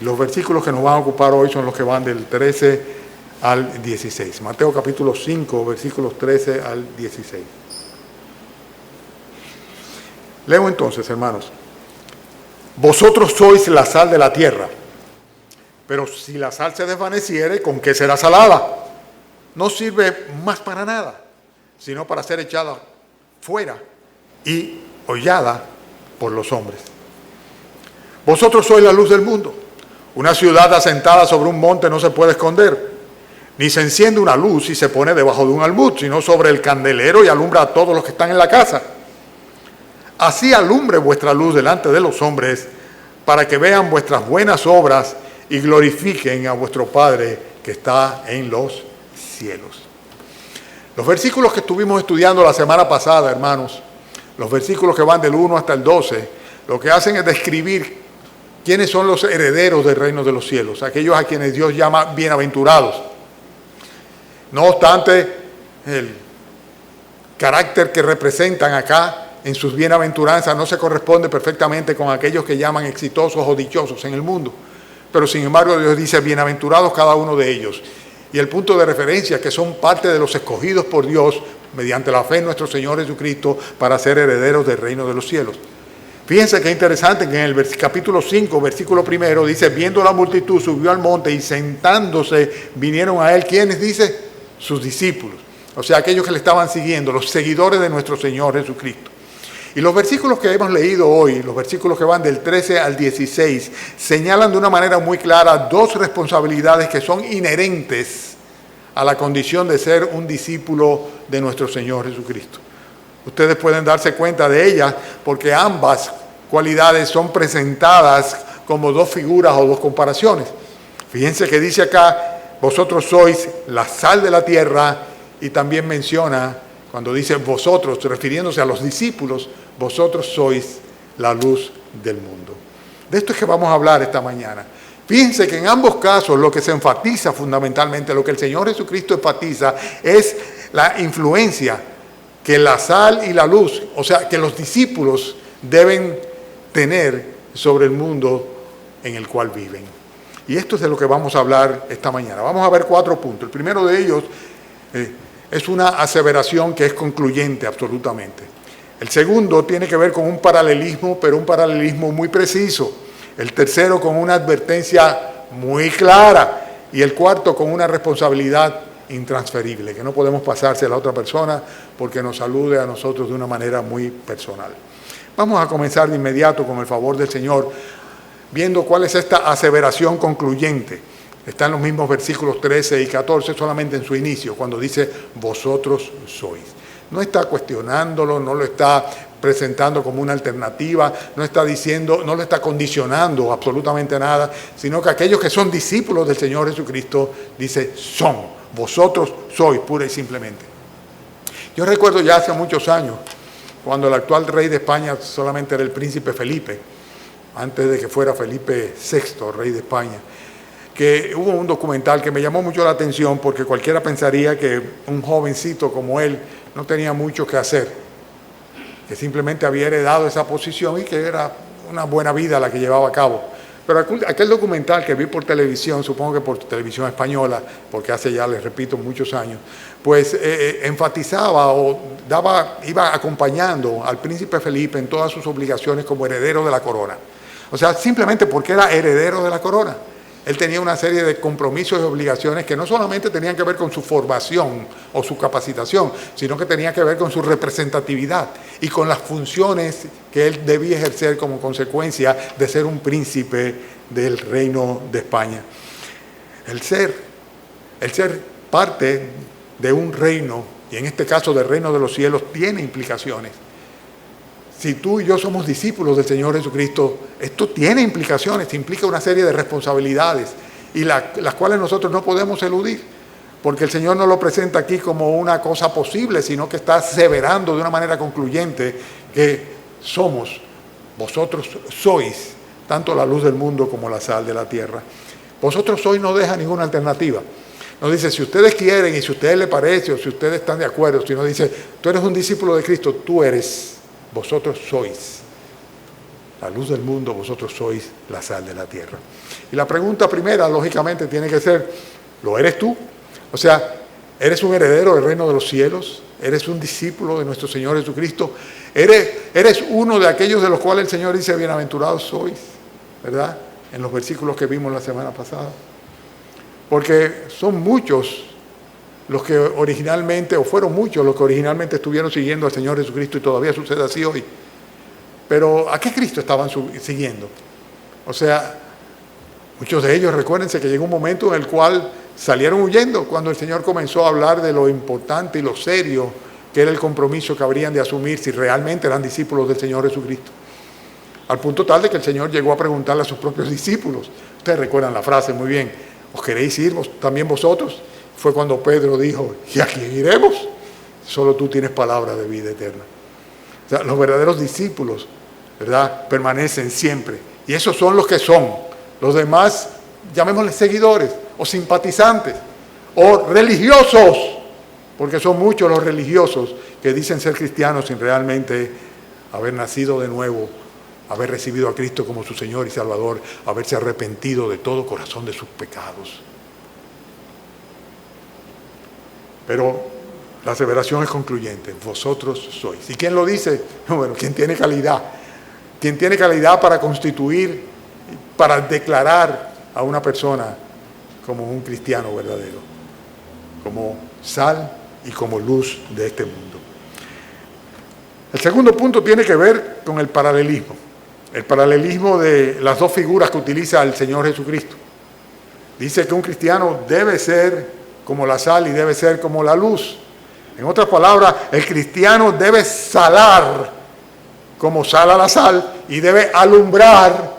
Los versículos que nos van a ocupar hoy son los que van del 13 al 16. Mateo capítulo 5, versículos 13 al 16. Leo entonces, hermanos. Vosotros sois la sal de la tierra, pero si la sal se desvaneciere, ¿con qué será salada? No sirve más para nada, sino para ser echada fuera y hollada por los hombres. Vosotros sois la luz del mundo. Una ciudad asentada sobre un monte no se puede esconder, ni se enciende una luz y se pone debajo de un almud, sino sobre el candelero y alumbra a todos los que están en la casa. Así alumbre vuestra luz delante de los hombres, para que vean vuestras buenas obras y glorifiquen a vuestro Padre que está en los cielos. Los versículos que estuvimos estudiando la semana pasada, hermanos, los versículos que van del 1 hasta el 12, lo que hacen es describir quiénes son los herederos del reino de los cielos, aquellos a quienes Dios llama bienaventurados. No obstante, el carácter que representan acá en sus bienaventuranzas no se corresponde perfectamente con aquellos que llaman exitosos o dichosos en el mundo. Pero sin embargo Dios dice, bienaventurados cada uno de ellos. Y el punto de referencia es que son parte de los escogidos por Dios mediante la fe en nuestro Señor Jesucristo para ser herederos del reino de los cielos. Fíjense qué interesante que en el capítulo 5, versículo 1, dice, viendo la multitud, subió al monte y sentándose vinieron a él, ¿quiénes? Dice, sus discípulos. O sea, aquellos que le estaban siguiendo, los seguidores de nuestro Señor Jesucristo. Y los versículos que hemos leído hoy, los versículos que van del 13 al 16, señalan de una manera muy clara dos responsabilidades que son inherentes a la condición de ser un discípulo de nuestro Señor Jesucristo. Ustedes pueden darse cuenta de ellas porque ambas cualidades son presentadas como dos figuras o dos comparaciones. Fíjense que dice acá, vosotros sois la sal de la tierra, y también menciona, cuando dice vosotros, refiriéndose a los discípulos, vosotros sois la luz del mundo. De esto es que vamos a hablar esta mañana. Fíjense que en ambos casos lo que se enfatiza fundamentalmente, lo que el Señor Jesucristo enfatiza, es la influencia que la sal y la luz, o sea, que los discípulos deben tener sobre el mundo en el cual viven. Y esto es de lo que vamos a hablar esta mañana. Vamos a ver 4 puntos. El primero de ellos es una aseveración que es concluyente absolutamente. El segundo tiene que ver con un paralelismo, pero un paralelismo muy preciso. El tercero con una advertencia muy clara. Y el cuarto con una responsabilidad intransferible, que no podemos pasársela a la otra persona porque nos salude a nosotros de una manera muy personal. Vamos a comenzar de inmediato con el favor del Señor, viendo cuál es esta aseveración concluyente. Está en los mismos versículos 13 y 14, solamente en su inicio, cuando dice, vosotros sois. No está cuestionándolo, no lo está presentando como una alternativa, no está diciendo, no lo está condicionando absolutamente nada, sino que aquellos que son discípulos del Señor Jesucristo, dice, son. Vosotros sois, pura y simplemente. Yo recuerdo ya hace muchos años, cuando el actual rey de España solamente era el príncipe Felipe, antes de que fuera Felipe VI, rey de España, que hubo un documental que me llamó mucho la atención porque cualquiera pensaría que un jovencito como él no tenía mucho que hacer, que simplemente había heredado esa posición y que era una buena vida la que llevaba a cabo. Pero aquel documental que vi por televisión, supongo que por televisión española, porque hace ya, les repito, muchos años, pues enfatizaba o iba acompañando al príncipe Felipe en todas sus obligaciones como heredero de la corona. O sea, simplemente porque era heredero de la corona. Él tenía una serie de compromisos y obligaciones que no solamente tenían que ver con su formación o su capacitación, sino que tenían que ver con su representatividad y con las funciones que él debía ejercer como consecuencia de ser un príncipe del reino de España. El ser parte de un reino, y en este caso del reino de los cielos, tiene implicaciones. Si tú y yo somos discípulos del Señor Jesucristo, esto tiene implicaciones, implica una serie de responsabilidades y las cuales nosotros no podemos eludir, porque el Señor no lo presenta aquí como una cosa posible, sino que está aseverando de una manera concluyente que vosotros sois tanto la luz del mundo como la sal de la tierra. Vosotros sois no deja ninguna alternativa. No dice, si ustedes quieren y si a ustedes les parece o si ustedes están de acuerdo, sino dice, tú eres un discípulo de Cristo, tú eres. Vosotros sois. la luz del mundo, vosotros sois la sal de la tierra. Y la pregunta primera, lógicamente, tiene que ser, ¿lo eres tú? O sea, ¿eres un heredero del reino de los cielos? ¿Eres un discípulo de nuestro Señor Jesucristo? ¿Eres uno de aquellos de los cuales el Señor dice, bienaventurados sois? ¿Verdad? En los versículos que vimos la semana pasada. Porque son muchos los que originalmente, o fueron muchos los que originalmente estuvieron siguiendo al Señor Jesucristo, y todavía sucede así hoy. Pero ¿a qué Cristo estaban siguiendo? O sea, muchos de ellos, recuérdense que llegó un momento en el cual salieron huyendo cuando el Señor comenzó a hablar de lo importante y lo serio que era el compromiso que habrían de asumir si realmente eran discípulos del Señor Jesucristo. Al punto tal de que el Señor llegó a preguntarle a sus propios discípulos. Ustedes recuerdan la frase muy bien, ¿os queréis ir también vosotros? Fue cuando Pedro dijo, ¿y a quién iremos? Solo tú tienes palabra de vida eterna. O sea, los verdaderos discípulos, ¿verdad?, permanecen siempre. Y esos son los que son. Los demás, llamémosles seguidores, o simpatizantes, o religiosos, porque son muchos los religiosos que dicen ser cristianos sin realmente haber nacido de nuevo, haber recibido a Cristo como su Señor y Salvador, haberse arrepentido de todo corazón de sus pecados. Pero la aseveración es concluyente, vosotros sois. ¿Y quién lo dice? Bueno, ¿quién tiene calidad? ¿Quién tiene calidad para constituir, para declarar a una persona como un cristiano verdadero, como sal y como luz de este mundo? El segundo punto tiene que ver con el paralelismo de las dos figuras que utiliza el Señor Jesucristo. Dice que un cristiano debe ser como la sal y debe ser como la luz. En otras palabras, el cristiano debe salar como sala la sal y debe alumbrar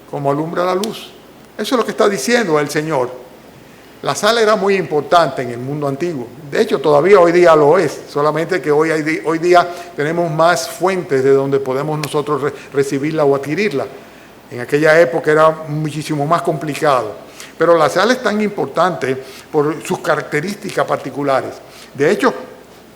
como alumbra la luz. Eso es lo que está diciendo el Señor. La sal era muy importante en el mundo antiguo. De hecho, todavía hoy día lo es. Solamente que hoy día tenemos más fuentes de donde podemos nosotros recibirla o adquirirla. En aquella época era muchísimo más complicado. Pero la sal es tan importante por sus características particulares. De hecho,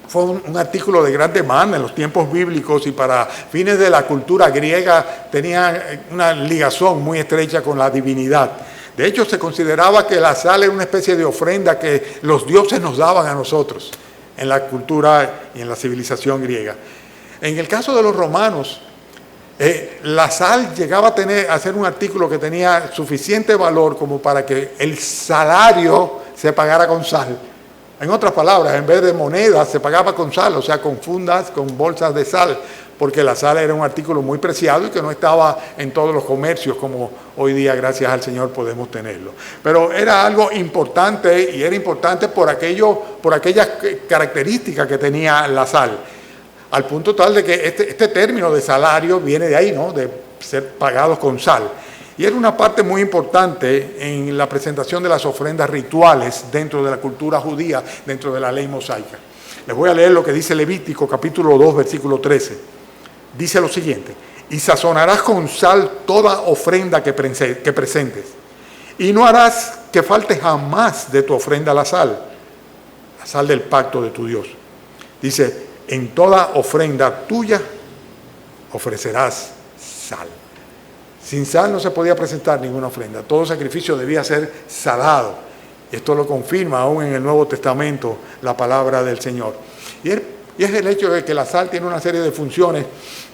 fue un artículo de gran demanda en los tiempos bíblicos y para fines de la cultura griega tenía una ligazón muy estrecha con la divinidad. De hecho, se consideraba que la sal era una especie de ofrenda que los dioses nos daban a nosotros en la cultura y en la civilización griega. En el caso de los romanos, la sal llegaba a ser un artículo que tenía suficiente valor como para que el salario se pagara con sal. En otras palabras, en vez de monedas se pagaba con sal, o sea, con fundas, con bolsas de sal, porque la sal era un artículo muy preciado y que no estaba en todos los comercios como hoy día, gracias al Señor, podemos tenerlo. Pero era algo importante y era importante por aquellas características que tenía la sal. Al punto tal de que este término de salario viene de ahí, ¿no?, de ser pagados con sal. Y era una parte muy importante en la presentación de las ofrendas rituales dentro de la cultura judía, dentro de la ley mosaica. Les voy a leer lo que dice Levítico, capítulo 2, versículo 13. Dice lo siguiente: y sazonarás con sal toda ofrenda que presentes, y no harás que falte jamás de tu ofrenda la sal del pacto de tu Dios. Dice, en toda ofrenda tuya ofrecerás sal. Sin sal no se podía presentar ninguna ofrenda. Todo sacrificio debía ser salado. Y esto lo confirma aún en el Nuevo Testamento la palabra del Señor. Y es el hecho de que la sal tiene una serie de funciones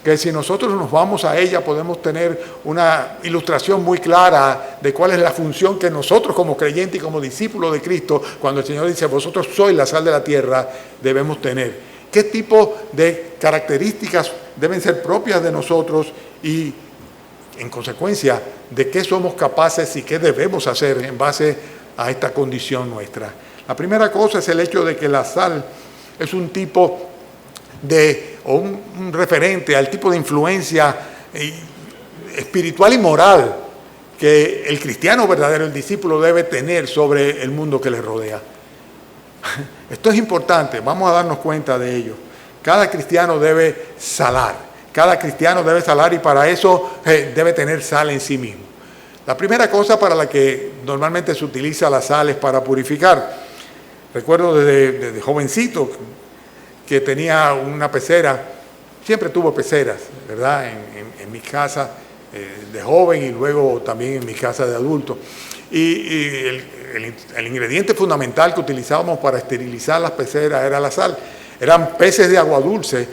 que si nosotros nos vamos a ella podemos tener una ilustración muy clara de cuál es la función que nosotros como creyentes y como discípulos de Cristo, cuando el Señor dice, vosotros sois la sal de la tierra, debemos tener. ¿Qué tipo de características deben ser propias de nosotros y, en consecuencia, de qué somos capaces y qué debemos hacer en base a esta condición nuestra? La primera cosa es el hecho de que la sal es un tipo o un referente al tipo de influencia espiritual y moral que el cristiano verdadero, el discípulo, debe tener sobre el mundo que le rodea. Esto es importante, vamos a darnos cuenta de ello. Cada cristiano debe salar, y para eso debe tener sal en sí mismo. La primera cosa para la que normalmente se utiliza la sal es para purificar. Recuerdo desde jovencito que tenía una pecera siempre tuvo peceras, ¿verdad? En mi casa de joven y luego también en mi casa de adulto. Y el ingrediente fundamental que utilizábamos para esterilizar las peceras era la sal. Eran peces de agua dulce,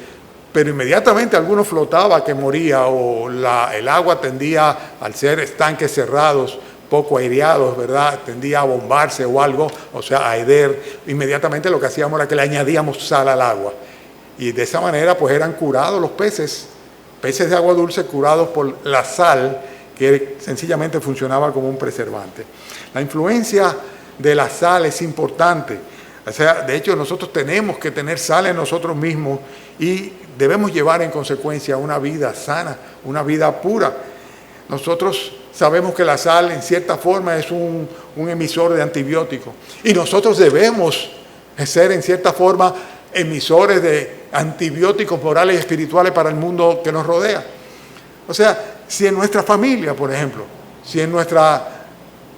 pero inmediatamente alguno flotaba que moría o el agua tendía, al ser estanques cerrados, poco aireados, ¿verdad?, tendía a bombarse o algo, o sea, a heder. Inmediatamente lo que hacíamos era que le añadíamos sal al agua. Y de esa manera pues eran curados los peces de agua dulce curados por la sal, que sencillamente funcionaba como un preservante. La influencia de la sal es importante. O sea, de hecho nosotros tenemos que tener sal en nosotros mismos y debemos llevar en consecuencia una vida sana, una vida pura. Nosotros sabemos que la sal en cierta forma es un emisor de antibióticos y nosotros debemos ser en cierta forma emisores de antibióticos morales y espirituales para el mundo que nos rodea. O sea, si en nuestra familia, por ejemplo, si en nuestra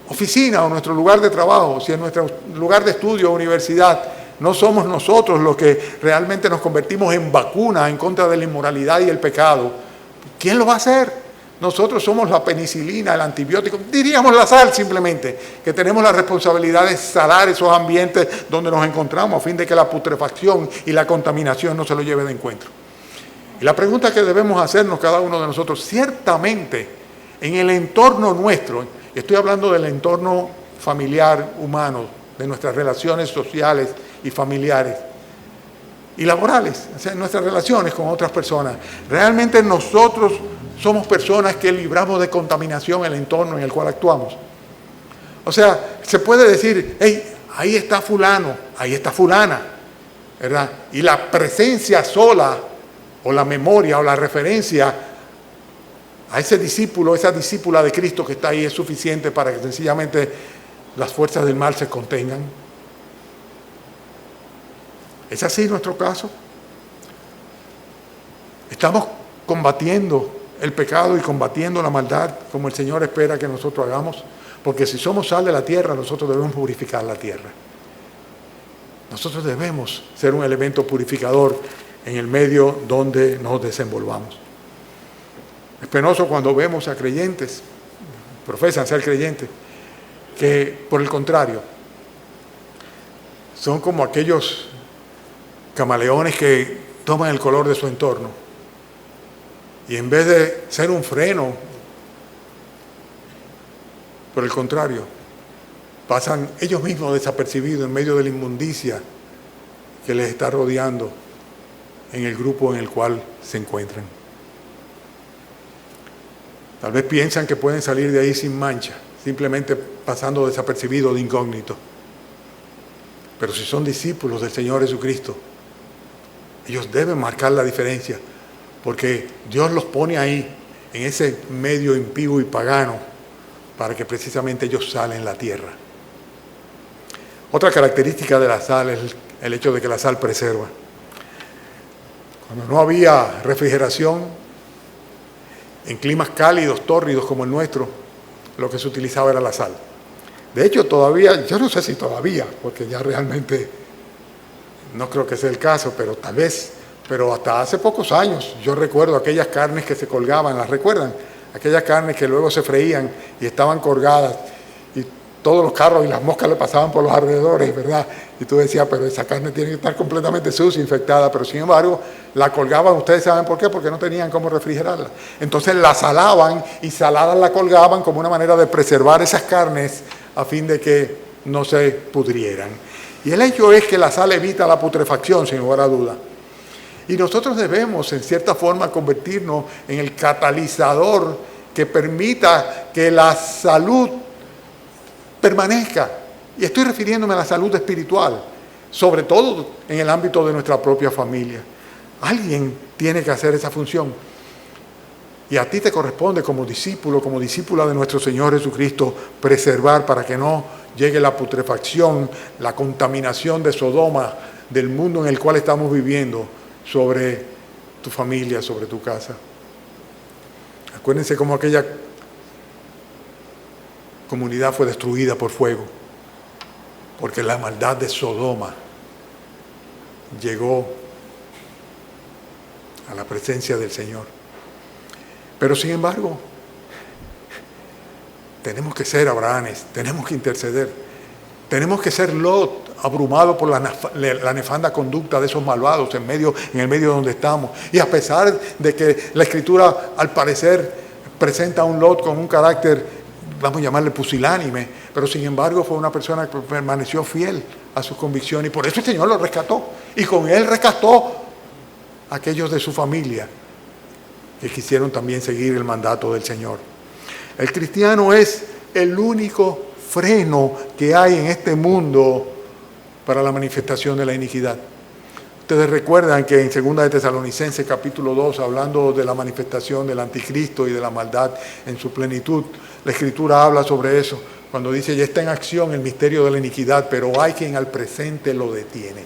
oficina o nuestro lugar de trabajo, si en nuestro lugar de estudio o universidad, no somos nosotros los que realmente nos convertimos en vacuna en contra de la inmoralidad y el pecado, ¿quién lo va a hacer? Nosotros somos la penicilina, el antibiótico, diríamos la sal simplemente, que tenemos la responsabilidad de salar esos ambientes donde nos encontramos a fin de que la putrefacción y la contaminación no se lo lleve de encuentro. Y la pregunta que debemos hacernos cada uno de nosotros, ciertamente en el entorno nuestro, estoy hablando del entorno familiar humano, de nuestras relaciones sociales y familiares y laborales, o sea, nuestras relaciones con otras personas, realmente nosotros somos personas que libramos de contaminación el entorno en el cual actuamos. O sea, se puede decir, hey, ahí está fulano, ahí está fulana, ¿verdad? Y la presencia sola, o la memoria, o la referencia a ese discípulo, esa discípula de Cristo que está ahí es suficiente para que sencillamente las fuerzas del mal se contengan. ¿Es así nuestro caso? Estamos combatiendo el pecado y combatiendo la maldad como el Señor espera que nosotros hagamos, porque si somos sal de la tierra, nosotros debemos purificar la tierra. Nosotros debemos ser un elemento purificador en el medio donde nos desenvolvamos. Es penoso cuando vemos a creyentes, profesan ser creyentes, que por el contrario, son como aquellos camaleones que toman el color de su entorno y en vez de ser un freno, por el contrario, pasan ellos mismos desapercibidos en medio de la inmundicia que les está rodeando en el grupo en el cual se encuentran. Tal vez piensan que pueden salir de ahí sin mancha, simplemente pasando desapercibidos de incógnito. Pero si son discípulos del Señor Jesucristo, ellos deben marcar la diferencia, porque Dios los pone ahí, en ese medio impío y pagano, para que precisamente ellos salen la tierra. Otra característica de la sal es el hecho de que la sal preserva. Cuando no había refrigeración, en climas cálidos, tórridos como el nuestro, lo que se utilizaba era la sal. De hecho, todavía, yo no sé si todavía, porque ya realmente no creo que sea el caso, pero tal vez, pero hasta hace pocos años, yo recuerdo aquellas carnes que se colgaban, ¿las recuerdan? Aquellas carnes que luego se freían y estaban colgadas y todos los carros y las moscas le pasaban por los alrededores, ¿verdad? Y tú decías, pero esa carne tiene que estar completamente sucia, infectada, pero sin embargo la colgaban, ¿ustedes saben por qué? Porque no tenían cómo refrigerarla. Entonces la salaban y saladas la colgaban como una manera de preservar esas carnes a fin de que no se pudrieran. Y el hecho es que la sal evita la putrefacción, sin lugar a duda. Y nosotros debemos, en cierta forma, convertirnos en el catalizador que permita que la salud permanezca. Y estoy refiriéndome a la salud espiritual, sobre todo en el ámbito de nuestra propia familia. Alguien tiene que hacer esa función. Y a ti te corresponde como discípulo, como discípula de nuestro Señor Jesucristo, preservar para que no llegue la putrefacción, la contaminación de Sodoma, del mundo en el cual estamos viviendo, sobre tu familia, sobre tu casa. Acuérdense cómo aquella comunidad fue destruida por fuego, porque la maldad de Sodoma llegó a la presencia del Señor. Pero sin embargo, tenemos que ser Abrahames, tenemos que interceder, tenemos que ser Lot, abrumado por la nefanda conducta de esos malvados en el medio donde estamos. Y a pesar de que la Escritura al parecer presenta a un Lot con un carácter, vamos a llamarle pusilánime, pero sin embargo fue una persona que permaneció fiel a sus convicciones y por eso el Señor lo rescató. Y con él rescató a aquellos de su familia que quisieron también seguir el mandato del Señor. El cristiano es el único freno que hay en este mundo para la manifestación de la iniquidad. Ustedes recuerdan que en 2 de Tesalonicenses capítulo 2, hablando de la manifestación del anticristo y de la maldad en su plenitud, la Escritura habla sobre eso, cuando dice, ya está en acción el misterio de la iniquidad, pero hay quien al presente lo detiene.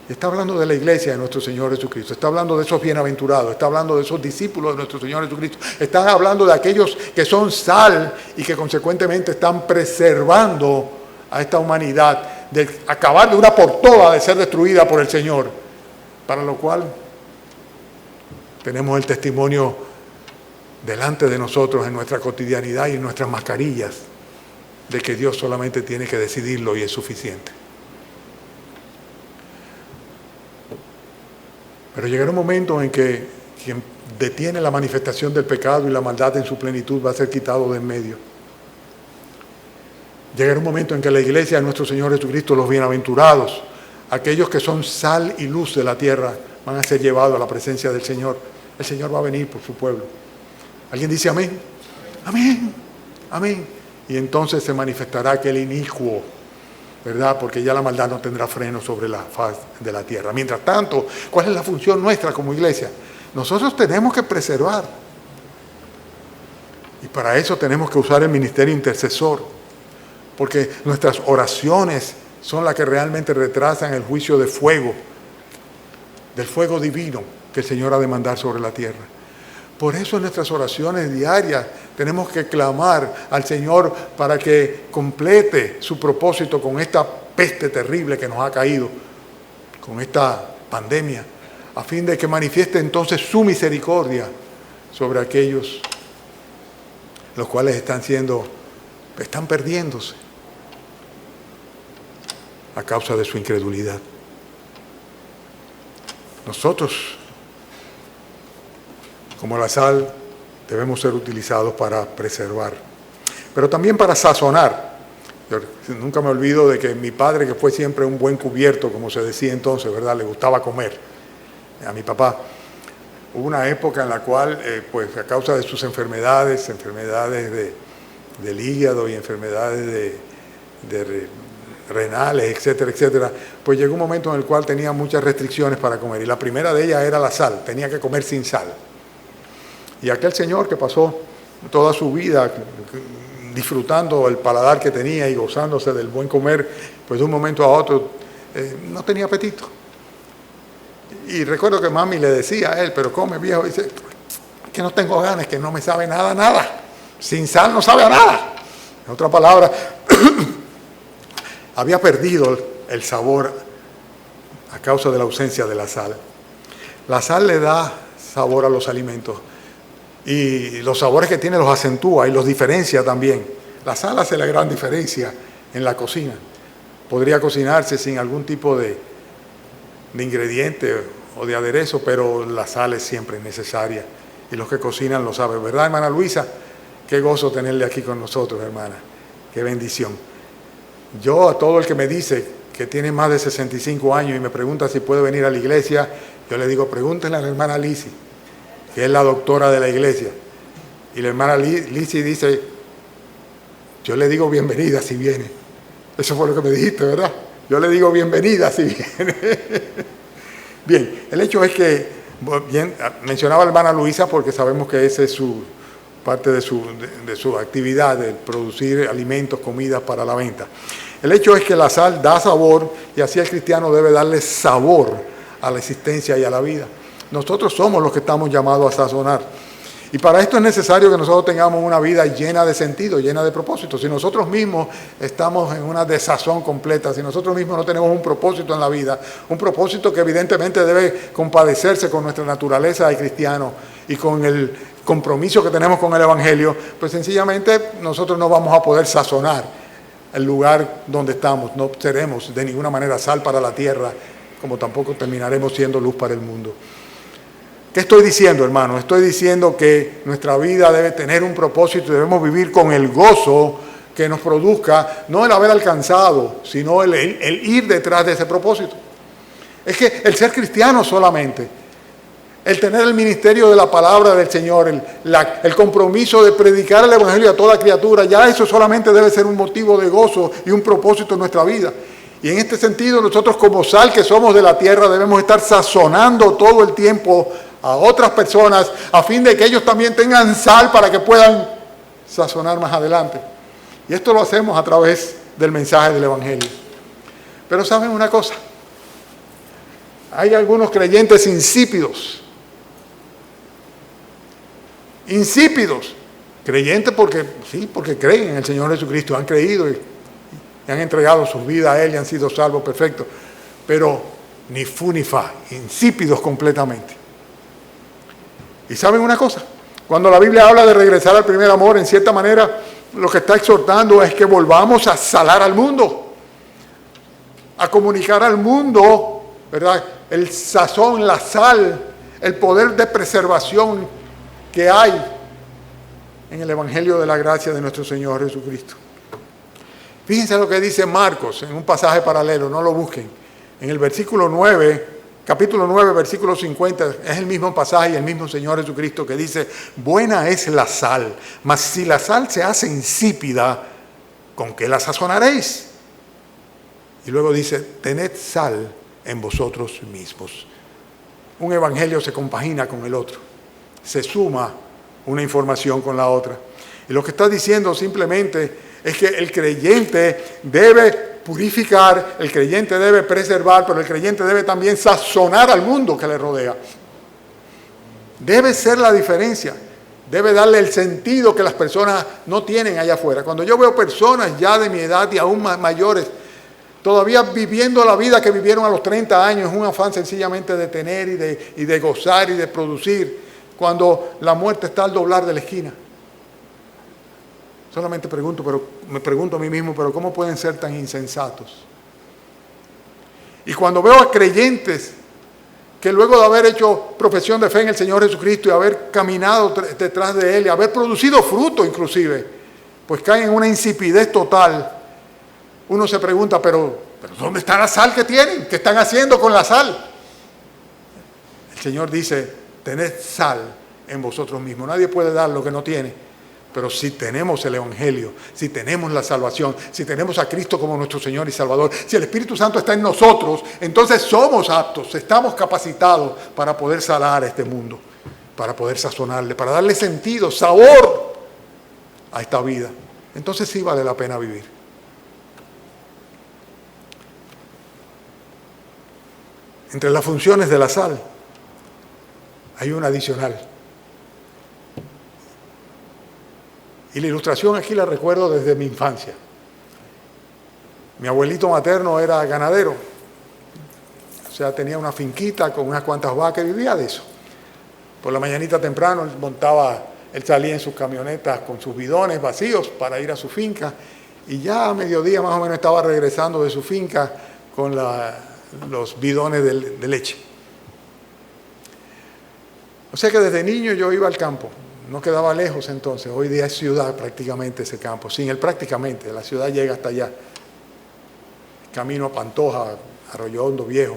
Está hablando de la iglesia de nuestro Señor Jesucristo, está hablando de esos bienaventurados, está hablando de esos discípulos de nuestro Señor Jesucristo, está hablando de aquellos que son sal y que consecuentemente están preservando a esta humanidad de acabar de una por todas de ser destruida por el Señor, para lo cual tenemos el testimonio delante de nosotros en nuestra cotidianidad y en nuestras mascarillas de que Dios solamente tiene que decidirlo y es suficiente. Pero llegará un momento en que quien detiene la manifestación del pecado y la maldad en su plenitud va a ser quitado de en medio. Llegará un momento en que la iglesia de nuestro Señor Jesucristo, los bienaventurados, aquellos que son sal y luz de la tierra, van a ser llevados a la presencia del Señor. El Señor va a venir por su pueblo. ¿Alguien dice amén? Amén, amén. Y entonces se manifestará aquel inicuo, ¿verdad? Porque ya la maldad no tendrá freno sobre la faz de la tierra. Mientras tanto, ¿cuál es la función nuestra como iglesia? Nosotros tenemos que preservar. Y para eso tenemos que usar el ministerio intercesor. Porque nuestras oraciones son las que realmente retrasan el juicio de fuego, del fuego divino que el Señor ha de mandar sobre la tierra. Por eso en nuestras oraciones diarias tenemos que clamar al Señor para que complete su propósito con esta peste terrible que nos ha caído, con esta pandemia, a fin de que manifieste entonces su misericordia sobre aquellos los cuales están perdiéndose a causa de su incredulidad. Nosotros, como la sal, debemos ser utilizados para preservar, pero también para sazonar. Yo nunca me olvido de que mi padre, que fue siempre un buen cubierto, como se decía entonces, ¿verdad? Le gustaba comer. A mi papá, hubo una época en la cual, pues a causa de sus enfermedades del hígado y enfermedades renales, etcétera, etcétera, pues llegó un momento en el cual tenía muchas restricciones para comer, y la primera de ellas era la sal, tenía que comer sin sal. Y aquel señor que pasó toda su vida disfrutando el paladar que tenía y gozándose del buen comer, pues de un momento a otro no tenía apetito. Y recuerdo que mami le decía a él, pero come viejo, y dice, que no tengo ganas, que no me sabe nada, sin sal no sabe a nada. En otra palabra, había perdido el sabor a causa de la ausencia de la sal. La sal le da sabor a los alimentos y los sabores que tiene los acentúa y los diferencia también. La sal hace la gran diferencia en la cocina. Podría cocinarse sin algún tipo de ingrediente o de aderezo, pero la sal es siempre necesaria y los que cocinan lo saben, ¿verdad, hermana Luisa? Qué gozo tenerle aquí con nosotros, hermana. Qué bendición. Yo, a todo el que me dice que tiene más de 65 años y me pregunta si puede venir a la iglesia, yo le digo, pregúntenle a la hermana Lisi, que es la doctora de la iglesia. Y la hermana Lisi dice, yo le digo bienvenida si viene. Eso fue lo que me dijiste, ¿verdad? Yo le digo bienvenida si viene. Bien, el hecho es que, bien, mencionaba a la hermana Luisa porque sabemos que esa es parte de su actividad, de producir alimentos, comidas para la venta. El hecho es que la sal da sabor y así el cristiano debe darle sabor a la existencia y a la vida. Nosotros somos los que estamos llamados a sazonar. Y para esto es necesario que nosotros tengamos una vida llena de sentido, llena de propósito. Si nosotros mismos estamos en una desazón completa, si nosotros mismos no tenemos un propósito en la vida, un propósito que evidentemente debe compadecerse con nuestra naturaleza de cristiano y con el compromiso que tenemos con el Evangelio, pues sencillamente nosotros no vamos a poder sazonar el lugar donde estamos. No seremos de ninguna manera sal para la tierra, como tampoco terminaremos siendo luz para el mundo. ¿Qué estoy diciendo, hermano? Estoy diciendo que nuestra vida debe tener un propósito y debemos vivir con el gozo que nos produzca, no el haber alcanzado, sino el ir detrás de ese propósito. Es que el ser cristiano solamente, el tener el ministerio de la palabra del Señor, el compromiso de predicar el Evangelio a toda criatura, ya eso solamente debe ser un motivo de gozo y un propósito en nuestra vida. Y en este sentido, nosotros como sal que somos de la tierra debemos estar sazonando todo el tiempo a otras personas a fin de que ellos también tengan sal para que puedan sazonar más adelante. Y esto lo hacemos a través del mensaje del Evangelio. Pero ¿saben una cosa? Hay algunos creyentes insípidos. Insípidos. Creyentes porque creen en el Señor Jesucristo, han creído y han entregado su vida a Él y han sido salvos perfectos. Pero ni fu ni fa, insípidos completamente. Y ¿saben una cosa? Cuando la Biblia habla de regresar al primer amor, en cierta manera lo que está exhortando es que volvamos a salar al mundo, a comunicar al mundo, ¿verdad? El sazón, la sal, el poder de preservación que hay en el Evangelio de la gracia de nuestro Señor Jesucristo. Fíjense lo que dice Marcos en un pasaje paralelo, no lo busquen. En el versículo 9, capítulo 9, versículo 50, es el mismo pasaje y el mismo Señor Jesucristo que dice, buena es la sal, mas si la sal se hace insípida, ¿con qué la sazonaréis? Y luego dice, tened sal en vosotros mismos. Un evangelio se compagina con el otro, se suma una información con la otra. Y lo que está diciendo simplemente es que el creyente debe purificar, el creyente debe preservar, pero el creyente debe también sazonar al mundo que le rodea. Debe ser la diferencia, debe darle el sentido que las personas no tienen allá afuera. Cuando yo veo personas ya de mi edad y aún mayores, todavía viviendo la vida que vivieron a los 30 años, un afán sencillamente de tener y de gozar y de producir, cuando la muerte está al doblar de la esquina. Solamente me pregunto a mí mismo, pero ¿cómo pueden ser tan insensatos? Y cuando veo a creyentes que luego de haber hecho profesión de fe en el Señor Jesucristo y haber caminado detrás de Él y haber producido fruto inclusive, pues caen en una insipidez total, uno se pregunta, pero ¿dónde está la sal que tienen? ¿Qué están haciendo con la sal? El Señor dice, tened sal en vosotros mismos. Nadie puede dar lo que no tiene. Pero si tenemos el Evangelio, si tenemos la salvación, si tenemos a Cristo como nuestro Señor y Salvador, si el Espíritu Santo está en nosotros, entonces somos aptos, estamos capacitados para poder salar a este mundo, para poder sazonarle, para darle sentido, sabor a esta vida. Entonces sí vale la pena vivir. Entre las funciones de la sal hay una adicional. Y la ilustración aquí la recuerdo desde mi infancia. Mi abuelito materno era ganadero. O sea, tenía una finquita con unas cuantas vacas y vivía de eso. Por la mañanita temprano él salía en sus camionetas con sus bidones vacíos para ir a su finca. Y ya a mediodía más o menos estaba regresando de su finca con los bidones de leche. O sea que desde niño yo iba al campo. No quedaba lejos entonces, hoy día es ciudad prácticamente ese campo, sin el prácticamente, la ciudad llega hasta allá. Camino a Pantoja, Arroyo Hondo Viejo.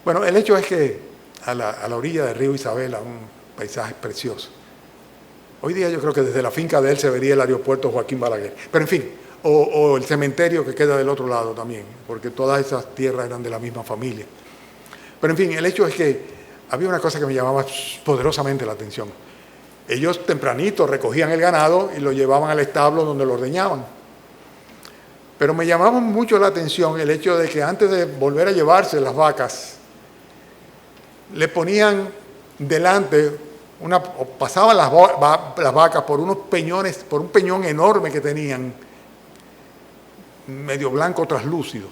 Bueno, el hecho es que a la orilla del río Isabela, un paisaje precioso. Hoy día yo creo que desde la finca de él se vería el aeropuerto Joaquín Balaguer. Pero en fin, o el cementerio que queda del otro lado también, porque todas esas tierras eran de la misma familia. Pero en fin, el hecho es que había una cosa que me llamaba poderosamente la atención. Ellos tempranito recogían el ganado y lo llevaban al establo donde lo ordeñaban. Pero me llamaba mucho la atención el hecho de que antes de volver a llevarse las vacas, le ponían delante pasaban las vacas por unos peñones, por un peñón enorme que tenían, medio blanco traslúcido.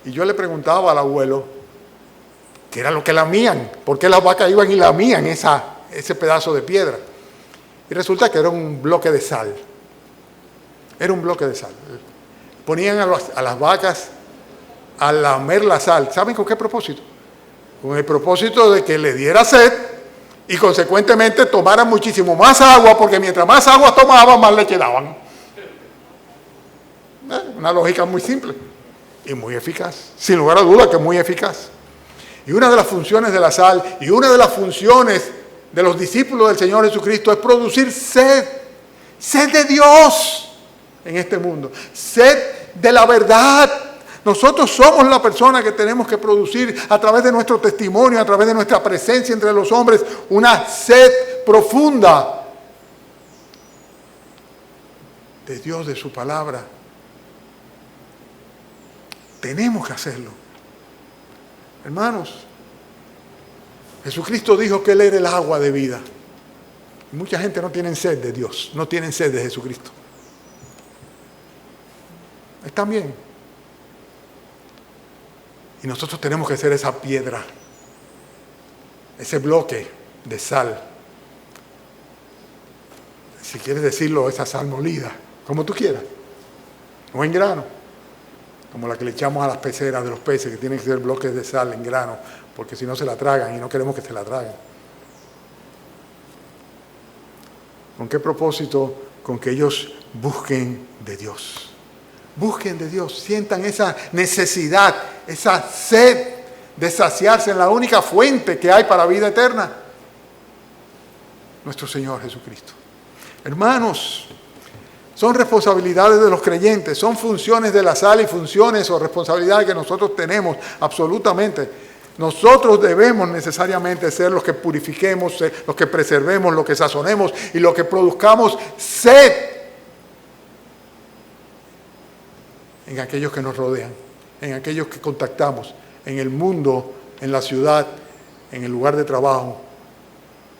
Y yo le preguntaba al abuelo qué era lo que lamían, por qué las vacas iban y lamían ese pedazo de piedra. Y resulta que era un bloque de sal. Era un bloque de sal. Ponían a las vacas a lamer la sal. ¿Saben con qué propósito? Con el propósito de que le diera sed y consecuentemente tomaran muchísimo más agua, porque mientras más agua tomaban, más leche daban. Una lógica muy simple y muy eficaz. Sin lugar a duda que es muy eficaz. Y una de las funciones de la sal y una de las funciones de los discípulos del Señor Jesucristo es producir sed. Sed de Dios en este mundo. Sed de la verdad. Nosotros somos la persona que tenemos que producir a través de nuestro testimonio, a través de nuestra presencia entre los hombres, una sed profunda de Dios, de su palabra. Tenemos que hacerlo. Hermanos, Jesucristo dijo que Él era el agua de vida. Y mucha gente no tiene sed de Dios, no tienen sed de Jesucristo. Están bien. Y nosotros tenemos que ser esa piedra, ese bloque de sal. Si quieres decirlo, esa sal molida, como tú quieras. O en grano, como la que le echamos a las peceras de los peces, que tienen que ser bloques de sal en grano, porque si no se la tragan y no queremos que se la traguen. ¿Con qué propósito? Con que ellos busquen de Dios. Busquen de Dios, sientan esa necesidad, esa sed de saciarse en la única fuente que hay para vida eterna, nuestro Señor Jesucristo. Hermanos, son responsabilidades de los creyentes, son funciones de la sal y funciones o responsabilidades que nosotros tenemos absolutamente. Nosotros debemos necesariamente ser los que purifiquemos, los que preservemos, los que sazonemos y los que produzcamos sed en aquellos que nos rodean, en aquellos que contactamos, en el mundo, en la ciudad, en el lugar de trabajo,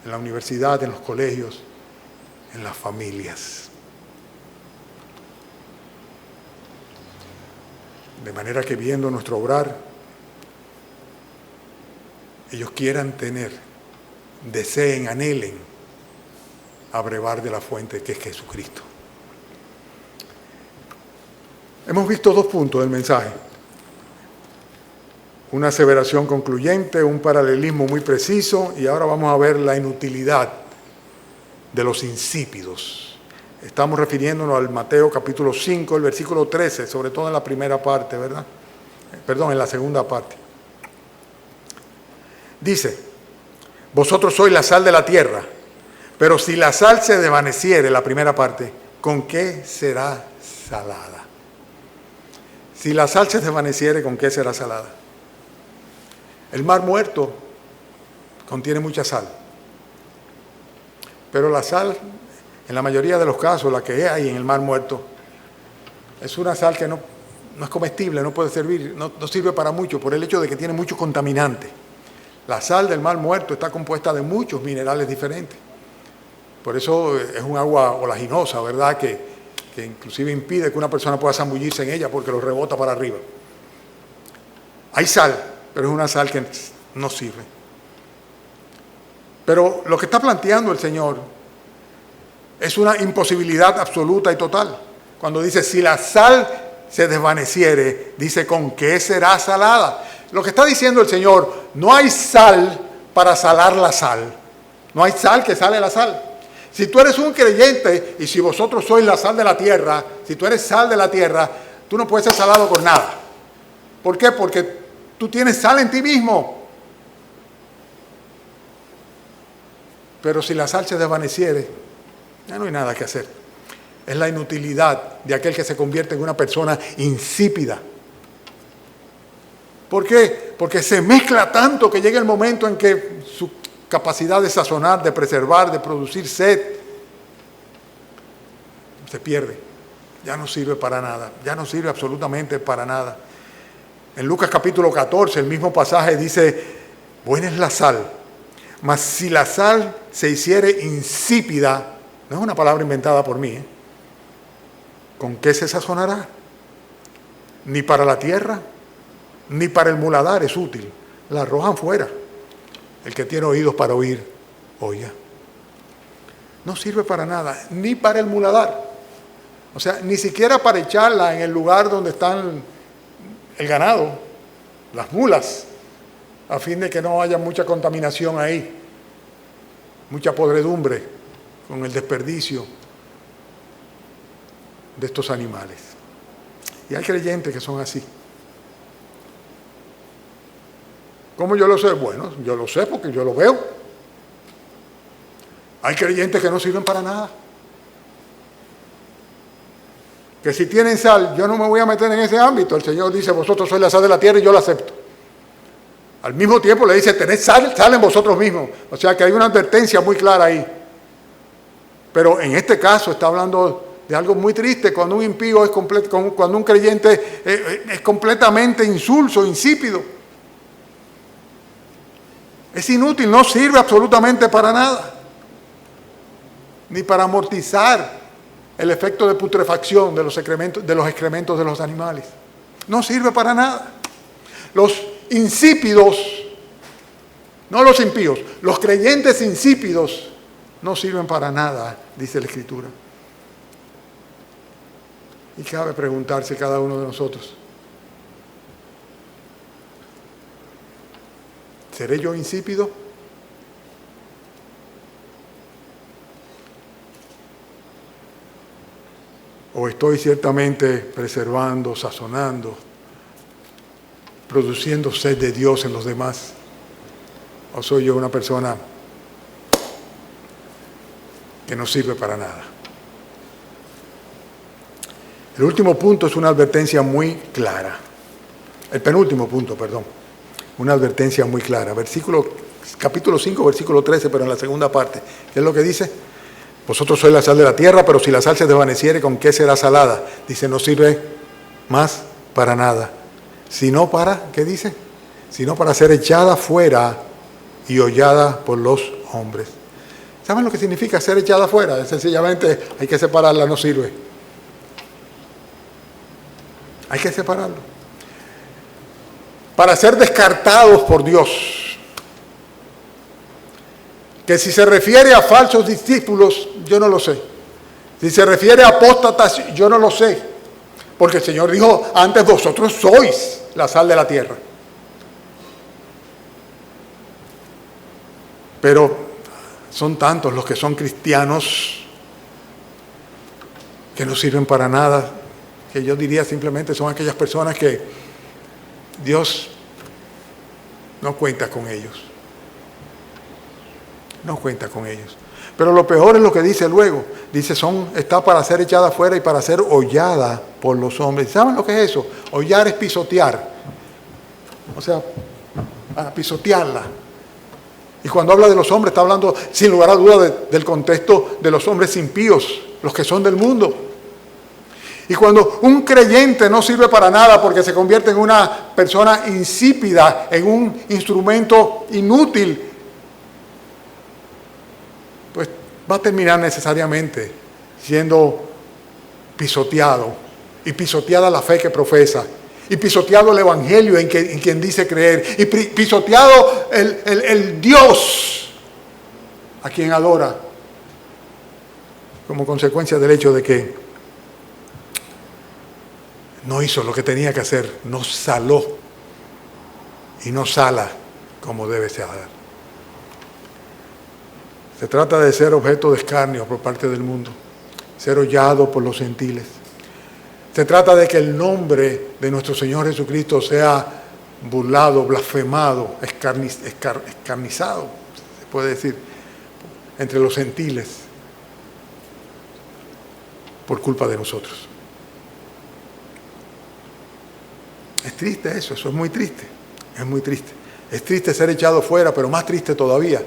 en la universidad, en los colegios, en las familias. De manera que viendo nuestro obrar, ellos quieran tener, deseen, anhelen a brevar de la fuente que es Jesucristo. Hemos visto 2 puntos del mensaje. Una aseveración concluyente, un paralelismo muy preciso, y ahora vamos a ver la inutilidad de los insípidos. Estamos refiriéndonos al Mateo capítulo 5, el versículo 13, sobre todo en la primera parte, ¿verdad? Perdón, en la segunda parte. Dice, vosotros sois la sal de la tierra, pero si la sal se desvaneciere, la primera parte, ¿con qué será salada? Si la sal se desvaneciere, ¿con qué será salada? El mar muerto contiene mucha sal. Pero la sal, en la mayoría de los casos, la que hay en el mar muerto, es una sal que no es comestible, no puede servir, no sirve para mucho por el hecho de que tiene muchos contaminantes. La sal del mar muerto está compuesta de muchos minerales diferentes. Por eso es un agua olaginosa, ¿verdad? Que inclusive impide que una persona pueda zambullirse en ella porque lo rebota para arriba. Hay sal, pero es una sal que no sirve. Pero lo que está planteando el Señor es una imposibilidad absoluta y total. Cuando dice, si la sal se desvaneciere, dice, ¿con qué será salada? Lo que está diciendo el Señor, no hay sal para salar la sal. No hay sal que sale la sal. Si tú eres un creyente y si vosotros sois la sal de la tierra, si tú eres sal de la tierra, tú no puedes ser salado con nada. ¿Por qué? Porque tú tienes sal en ti mismo. Pero si la sal se desvaneciere, ya no hay nada que hacer. Es la inutilidad de aquel que se convierte en una persona insípida. ¿Por qué? Porque se mezcla tanto que llega el momento en que su capacidad de sazonar, de preservar, de producir sed, se pierde. Ya no sirve para nada. Ya no sirve absolutamente para nada. En Lucas capítulo 14, el mismo pasaje dice, buena es la sal, Mas si la sal se hiciere insípida, no es una palabra inventada por mí, ¿con qué se sazonará? Ni para la tierra, ni para el muladar es útil. La arrojan fuera. El que tiene oídos para oír, oiga. No sirve para nada, ni para el muladar. O sea, ni siquiera para echarla en el lugar donde están el ganado, las mulas, a fin de que no haya mucha contaminación ahí, mucha podredumbre con el desperdicio de estos animales. Y hay creyentes que son así. ¿Cómo yo lo sé? Bueno, yo lo sé porque yo lo veo. Hay creyentes que no sirven para nada. Que si tienen sal, yo no me voy a meter en ese ámbito. El Señor dice, vosotros sois la sal de la tierra y yo la acepto. Al mismo tiempo le dice, tened sal en vosotros mismos. O sea que hay una advertencia muy clara ahí. Pero en este caso está hablando de algo muy triste, cuando un impío es cuando un creyente es completamente insulso, insípido. Es inútil, no sirve absolutamente para nada. Ni para amortizar el efecto de putrefacción de los excrementos de los animales. No sirve para nada. Los insípidos, no los impíos, los creyentes insípidos no sirven para nada, dice la Escritura. Y cabe preguntarse cada uno de nosotros, ¿seré yo insípido? ¿O estoy ciertamente preservando, sazonando, produciendo sed de Dios en los demás? ¿O soy yo una persona que no sirve para nada? El último punto es una advertencia muy clara. El penúltimo punto, perdón. Una advertencia muy clara. Capítulo 5, versículo 13, pero en la segunda parte. ¿Qué es lo que dice? Vosotros sois la sal de la tierra, pero si la sal se desvaneciere, ¿con qué será salada? Dice, no sirve más para nada. Sino para, ¿qué dice? Sino para ser echada fuera y hollada por los hombres. ¿Saben lo que significa ser echada fuera? Sencillamente hay que separarla, no sirve. Hay que separarlo. Para ser descartados por Dios. Que si se refiere a falsos discípulos, yo no lo sé. Si se refiere a apóstatas, yo no lo sé. Porque el Señor dijo, antes vosotros sois la sal de la tierra. Pero son tantos los que son cristianos que no sirven para nada, que yo diría simplemente son aquellas personas que Dios no cuenta con ellos. No cuenta con ellos. Pero lo peor es lo que dice luego. Dice, está para ser echada afuera y para ser hollada por los hombres. ¿Saben lo que es eso? Hollar es pisotear. O sea, pisotearla. Y cuando habla de los hombres, está hablando sin lugar a duda del contexto de los hombres impíos, los que son del mundo. Y cuando un creyente no sirve para nada porque se convierte en una persona insípida, en un instrumento inútil, pues va a terminar necesariamente siendo pisoteado, y pisoteada la fe que profesa, y pisoteado el evangelio en quien dice creer, y pisoteado el Dios a quien adora, como consecuencia del hecho de que no hizo lo que tenía que hacer, no saló y no sala como debe ser. Se trata de ser objeto de escarnio por parte del mundo, ser hollado por los gentiles. Se trata de que el nombre de nuestro Señor Jesucristo sea burlado, blasfemado, escarnizado, se puede decir, entre los gentiles, por culpa de nosotros. Es triste eso es muy triste, es muy triste. Es triste ser echado fuera, pero más triste todavía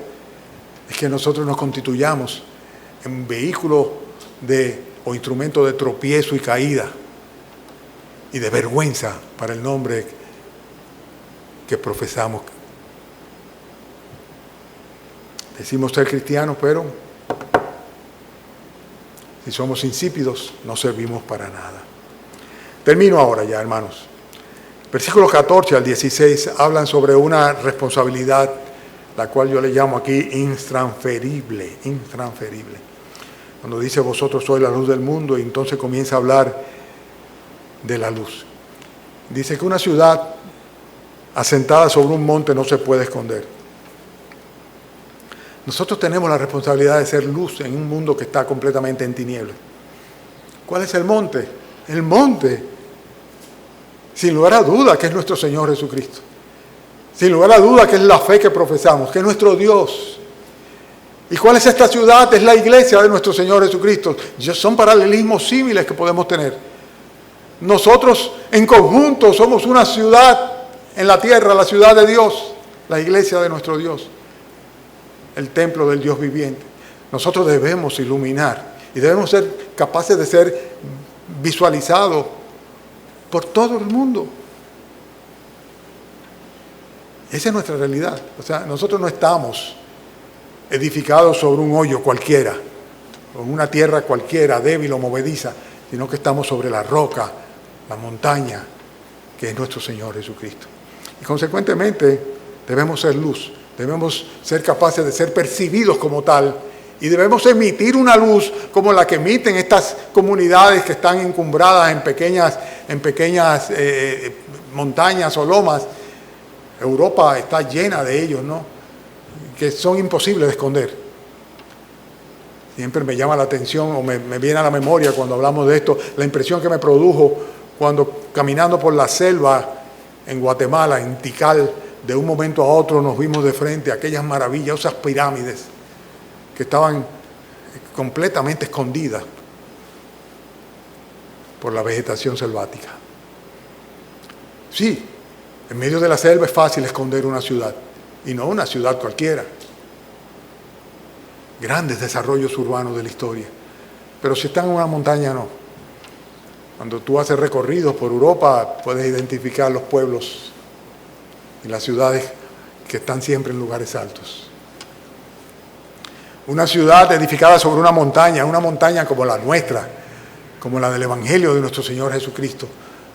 es que nosotros nos constituyamos en vehículo o instrumento de tropiezo y caída y de vergüenza para el nombre que profesamos. Decimos ser cristianos, pero si somos insípidos, no servimos para nada. Termino ahora ya, hermanos. Versículos 14 al 16 hablan sobre una responsabilidad, la cual yo le llamo aquí intransferible, intransferible. Cuando dice vosotros sois la luz del mundo, y entonces comienza a hablar de la luz. Dice que una ciudad asentada sobre un monte no se puede esconder. Nosotros tenemos la responsabilidad de ser luz en un mundo que está completamente en tinieblas. ¿Cuál es el monte? El monte, sin lugar a duda, que es nuestro Señor Jesucristo. Sin lugar a duda, que es la fe que profesamos, que es nuestro Dios. ¿Y cuál es esta ciudad? Es la iglesia de nuestro Señor Jesucristo. Son paralelismos símiles que podemos tener. Nosotros en conjunto somos una ciudad en la tierra, la ciudad de Dios, la iglesia de nuestro Dios, el templo del Dios viviente. Nosotros debemos iluminar y debemos ser capaces de ser visualizados por todo el mundo. Esa es nuestra realidad. O sea, nosotros no estamos edificados sobre un hoyo cualquiera, o en una tierra cualquiera, débil o movediza, sino que estamos sobre la roca, la montaña, que es nuestro Señor Jesucristo. Y consecuentemente debemos ser luz, debemos ser capaces de ser percibidos como tal, y debemos emitir una luz como la que emiten estas comunidades que están encumbradas en pequeñas montañas o lomas. Europa está llena de ellos, ¿no?, que son imposibles de esconder. Siempre me llama la atención o me viene a la memoria cuando hablamos de esto, la impresión que me produjo cuando caminando por la selva en Guatemala, en Tikal, de un momento a otro nos vimos de frente a aquellas maravillosas pirámides que estaban completamente escondidas por la vegetación selvática. Sí, en medio de la selva es fácil esconder una ciudad, y no una ciudad cualquiera. Grandes desarrollos urbanos de la historia. Pero si están en una montaña, no. Cuando tú haces recorridos por Europa, puedes identificar los pueblos y las ciudades que están siempre en lugares altos. Una ciudad edificada sobre una montaña como la nuestra, como la del Evangelio de nuestro Señor Jesucristo,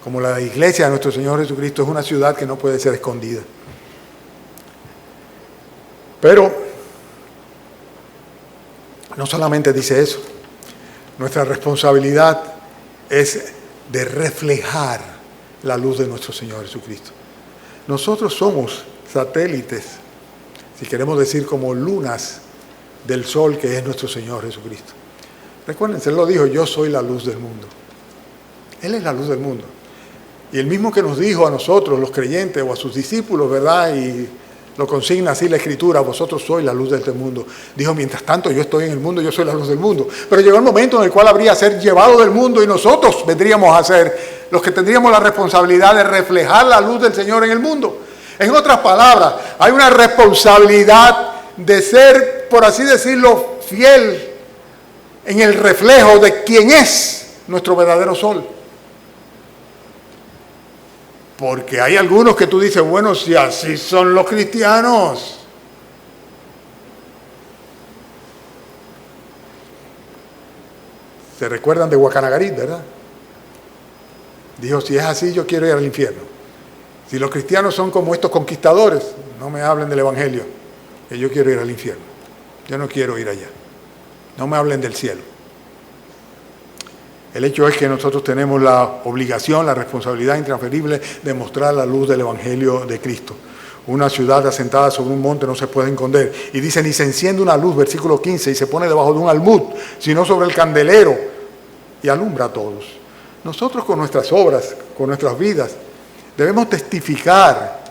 como la iglesia de nuestro Señor Jesucristo, es una ciudad que no puede ser escondida. Pero no solamente dice eso, nuestra responsabilidad es de reflejar la luz de nuestro Señor Jesucristo. Nosotros somos satélites, si queremos decir como lunas del sol que es nuestro Señor Jesucristo. Recuérdense, Él lo dijo, yo soy la luz del mundo. Él es la luz del mundo. Y el mismo que nos dijo a nosotros, los creyentes, o a sus discípulos, ¿verdad?, y lo consigna así la Escritura, vosotros sois la luz de este mundo. Dijo, mientras tanto yo estoy en el mundo, yo soy la luz del mundo. Pero llegó el momento en el cual habría ser llevado del mundo y nosotros vendríamos a ser los que tendríamos la responsabilidad de reflejar la luz del Señor en el mundo. En otras palabras, hay una responsabilidad de ser, por así decirlo, fiel en el reflejo de quién es nuestro verdadero sol. Porque hay algunos que tú dices, bueno, si así son los cristianos. Se recuerdan de Guacanagarit, ¿verdad? Dijo, si es así, yo quiero ir al infierno. Si los cristianos son como estos conquistadores, no me hablen del Evangelio, que yo quiero ir al infierno. Yo no quiero ir allá. No me hablen del cielo. El hecho es que nosotros tenemos la obligación, la responsabilidad intransferible de mostrar la luz del Evangelio de Cristo. Una ciudad asentada sobre un monte no se puede esconder. Y dice, ni se enciende una luz, versículo 15, y se pone debajo de un almud, sino sobre el candelero, y alumbra a todos. Nosotros con nuestras obras, con nuestras vidas, debemos testificar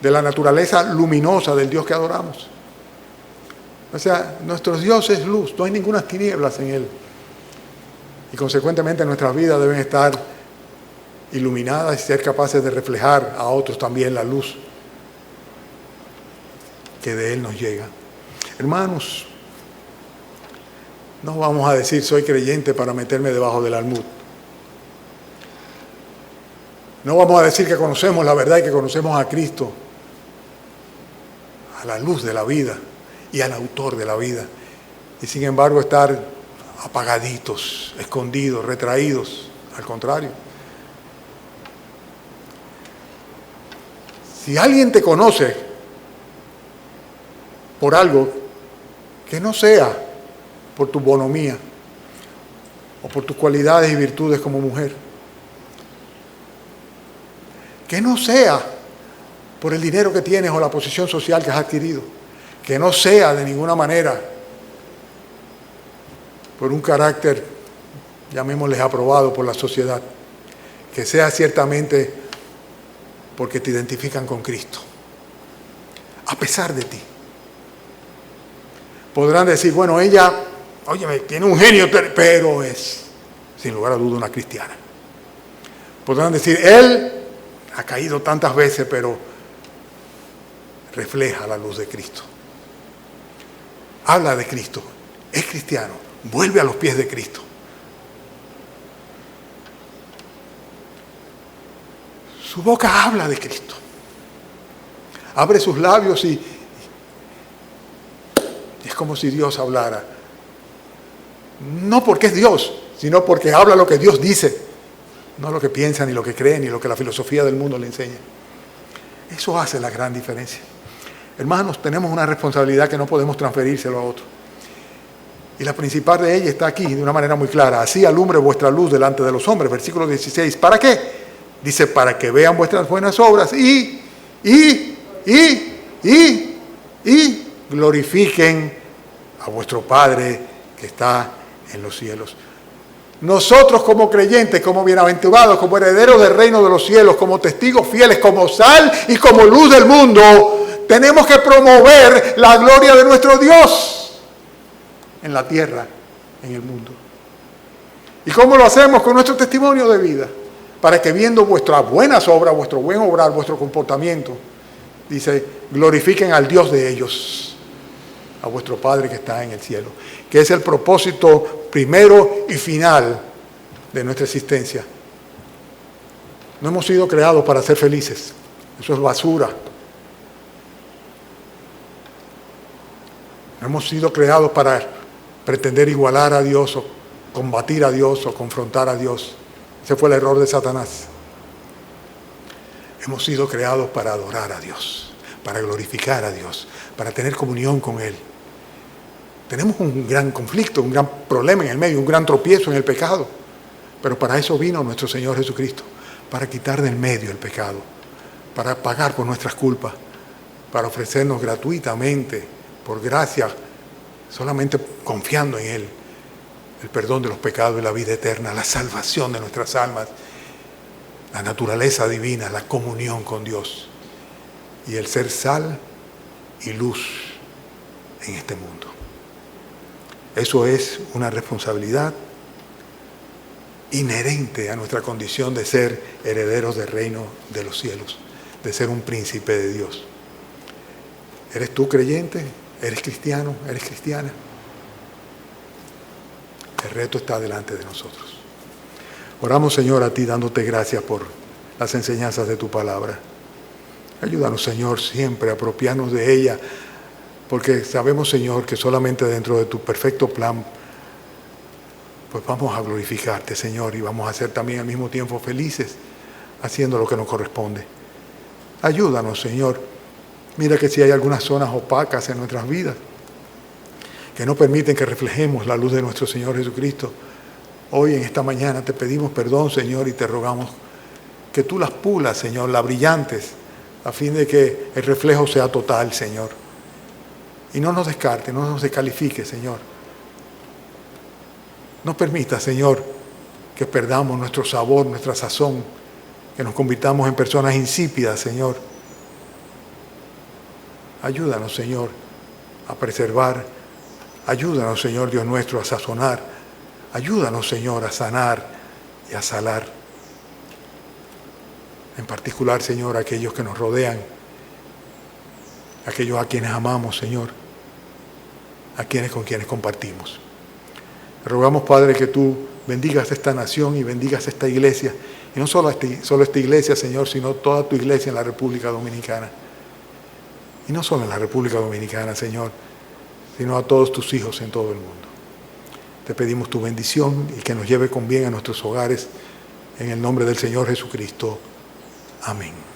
de la naturaleza luminosa del Dios que adoramos. O sea, nuestro Dios es luz, no hay ninguna tinieblas en Él. Y consecuentemente nuestras vidas deben estar iluminadas y ser capaces de reflejar a otros también la luz que de Él nos llega. Hermanos, no vamos a decir soy creyente para meterme debajo del almud. No vamos a decir que conocemos la verdad y que conocemos a Cristo, a la luz de la vida, y al autor de la vida. Y sin embargo estar apagaditos, escondidos, retraídos. Al contrario. Si alguien te conoce por algo, que no sea por tu bonomía o por tus cualidades y virtudes como mujer, que no sea por el dinero que tienes o la posición social que has adquirido, que no sea de ninguna manera por un carácter, llamémosles, aprobado por la sociedad, que sea ciertamente porque te identifican con Cristo, a pesar de ti. Podrán decir, bueno, ella, óyeme, tiene un genio, pero es, sin lugar a duda, una cristiana. Podrán decir, él ha caído tantas veces, pero refleja la luz de Cristo. Habla de Cristo, es cristiano, vuelve a los pies de Cristo. Su boca habla de Cristo. Abre sus labios y es como si Dios hablara. No porque es Dios, sino porque habla lo que Dios dice, no lo que piensa, ni lo que cree, ni lo que la filosofía del mundo le enseña. Eso hace la gran diferencia. Hermanos, tenemos una responsabilidad que no podemos transferírselo a otro. Y la principal de ella está aquí de una manera muy clara. Así alumbre vuestra luz delante de los hombres. Versículo 16. ¿Para qué? Dice, para que vean vuestras buenas obras y glorifiquen a vuestro Padre que está en los cielos. Nosotros como creyentes, como bienaventurados, como herederos del reino de los cielos, como testigos fieles, como sal y como luz del mundo, tenemos que promover la gloria de nuestro Dios en la tierra, en el mundo. ¿Y cómo lo hacemos? Con nuestro testimonio de vida. Para que viendo vuestras buenas obras, vuestro buen obrar, vuestro comportamiento, dice, glorifiquen al Dios de ellos, a vuestro Padre que está en el cielo, que es el propósito primero y final de nuestra existencia. No hemos sido creados para ser felices, eso es basura. No hemos sido creados para pretender igualar a Dios o combatir a Dios o confrontar a Dios. Ese fue el error de Satanás. Hemos sido creados para adorar a Dios, para glorificar a Dios, para tener comunión con Él. Tenemos un gran conflicto, un gran problema en el medio, un gran tropiezo en el pecado. Pero para eso vino nuestro Señor Jesucristo, para quitar del medio el pecado, para pagar por nuestras culpas, para ofrecernos gratuitamente, por gracia, solamente confiando en Él, el perdón de los pecados y la vida eterna, la salvación de nuestras almas, la naturaleza divina, la comunión con Dios y el ser sal y luz en este mundo. Eso es una responsabilidad inherente a nuestra condición de ser herederos del reino de los cielos, de ser un príncipe de Dios. ¿Eres tú creyente? ¿Eres cristiano? ¿Eres cristiana? El reto está delante de nosotros. Oramos, Señor, a ti dándote gracias por las enseñanzas de tu palabra. Ayúdanos, Señor, siempre a apropiarnos de ella, porque sabemos, Señor, que solamente dentro de tu perfecto plan, pues vamos a glorificarte, Señor, y vamos a ser también al mismo tiempo felices haciendo lo que nos corresponde. Ayúdanos, Señor. Mira que si hay algunas zonas opacas en nuestras vidas, que no permiten que reflejemos la luz de nuestro Señor Jesucristo. Hoy en esta mañana te pedimos perdón, Señor, y te rogamos que tú las pulas, Señor, las brillantes, a fin de que el reflejo sea total, Señor. Y no nos descarte, no nos descalifique, Señor. No permita, Señor, que perdamos nuestro sabor, nuestra sazón, que nos convirtamos en personas insípidas, Señor. Ayúdanos, Señor, a preservar. Ayúdanos, Señor Dios nuestro, a sazonar. Ayúdanos, Señor, a sanar y a salar. En particular, Señor, a aquellos que nos rodean, aquellos a quienes amamos, Señor, con quienes compartimos. Te rogamos, Padre, que tú bendigas esta nación y bendigas esta iglesia. Y no solo esta iglesia, Señor, sino toda tu iglesia en la República Dominicana. Y no solo en la República Dominicana, Señor, sino a todos tus hijos en todo el mundo. Te pedimos tu bendición y que nos lleve con bien a nuestros hogares, en el nombre del Señor Jesucristo. Amén.